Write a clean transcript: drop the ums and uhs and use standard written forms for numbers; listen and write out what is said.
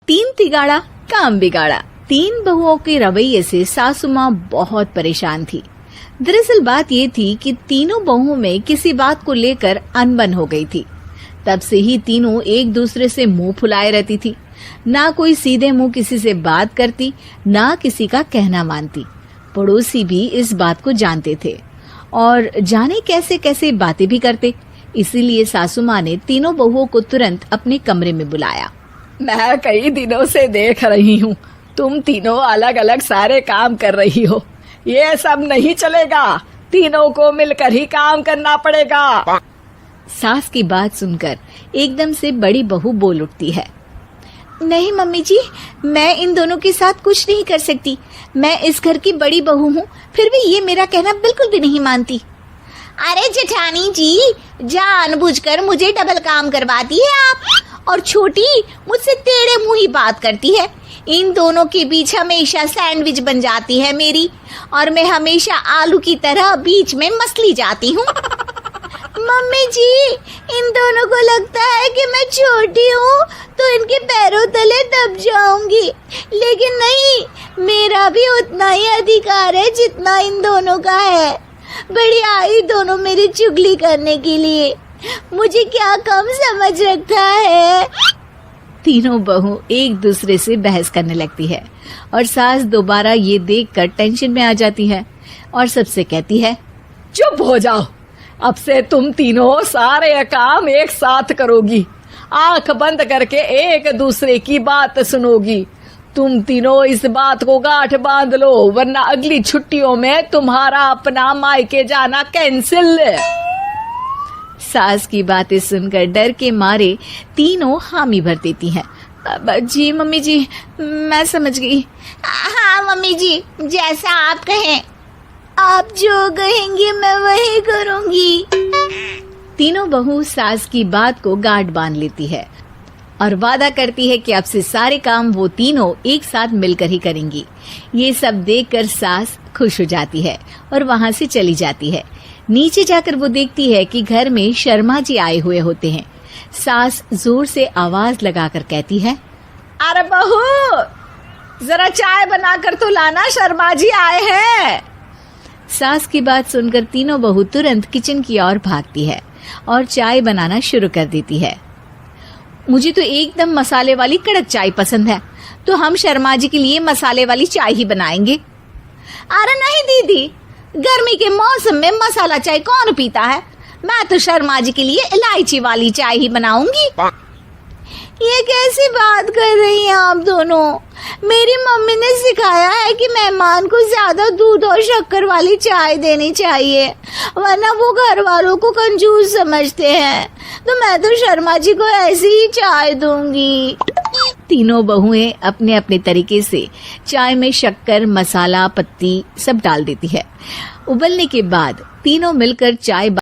तीन तिगाड़ा काम बिगाड़ा। तीन बहुओं के रवैये से सासू माँ बहुत परेशान थी। दरअसल बात ये थी कि तीनों बहुओं में किसी बात को लेकर अनबन हो गई थी। तब से ही तीनों एक दूसरे से मुंह फुलाए रहती थी। ना कोई सीधे मुंह किसी से बात करती, ना किसी का कहना मानती। पड़ोसी भी इस बात को जानते थे और जाने कैसे कैसे बातें भी करते। इसीलिए सासू माँ ने तीनों बहुओं को तुरंत अपने कमरे में बुलाया। मैं कई दिनों से देख रही हूँ, तुम तीनों अलग अलग सारे काम कर रही हो। ये सब नहीं चलेगा, तीनों को मिलकर ही काम करना पड़ेगा। सास की बात सुनकर एकदम से बड़ी बहू बोल उठती है। नहीं मम्मी जी, मैं इन दोनों के साथ कुछ नहीं कर सकती। मैं इस घर की बड़ी बहू हूँ, फिर भी ये मेरा कहना बिल्कुल भी नहीं मानती। अरे जेठानी जी, जानबूझकर मुझे डबल काम करवाती है आप, और छोटी मुझसे टेढ़े मुंह ही बात करती है। इन दोनों के बीच हमेशा सैंडविच बन जाती है मेरी, और मैं हमेशा आलू की तरह बीच में मसली जाती हूँ। मम्मी जी, इन दोनों को लगता है कि मैं छोटी हूँ तो इनके पैरों तले दब जाऊंगी, लेकिन नहीं, मेरा भी उतना ही अधिकार है जितना इन दोनों का है। बड़ी आई दोनों मेरी चुगली करने के लिए, मुझे क्या कम समझ रखा है। तीनों बहू एक दूसरे से बहस करने लगती है और सास दोबारा ये देखकर टेंशन में आ जाती है और सबसे कहती है, चुप हो जाओ, अब से तुम तीनों सारे काम एक साथ करोगी, आंख बंद करके एक दूसरे की बात सुनोगी। तुम तीनों इस बात को गांठ बांध लो, वरना अगली छुट्टियों में तुम्हारा अपना मायके जाना कैंसिल। सास की बातें सुनकर डर के मारे तीनों हामी भर देती हैं। जी मम्मी जी, मैं समझ गई। हाँ मम्मी जी, जैसा आप कहें। आप जो कहेंगी मैं वही करूंगी। तीनों बहू सास की बात को गांठ बांध लेती है और वादा करती है कि अब से सारे काम वो तीनों एक साथ मिलकर ही करेंगी। ये सब देखकर सास खुश हो जाती है और वहाँ से चली जाती है। नीचे जाकर वो देखती है कि घर में शर्मा जी आए हुए होते हैं। सास जोर से आवाज लगाकर कहती है, अरे बहू, जरा चाय बनाकर तो लाना, शर्मा जी आए हैं। सास की बात सुनकर तीनों बहू तुरंत किचन की ओर भागती है और चाय बनाना शुरू कर देती है। मुझे तो एकदम मसाले वाली कड़क चाय पसंद है, तो हम शर्मा जी के लिए मसाले वाली चाय ही बनाएंगे। अरे नहीं दीदी, गर्मी के मौसम में मसाला चाय कौन पीता है? मैं तो शर्मा जी के लिए इलायची वाली चाय ही बनाऊंगी। ये कैसी बात कर रही हैं आप दोनों? मेरी मम्मी ने सिखाया है कि मेहमान को ज्यादा दूध और शक्कर वाली चाय देनी चाहिए, वरना वो घर वालों को कंजूस समझते हैं। तो मैं तो शर्मा जी को ऐसी ही चाय दूंगी। तीनों बहुएं अपने अपने तरीके से चाय में शक्कर, मसाला, पत्ती सब डाल देती है। उबलने के बाद तीनों मिलकर चाय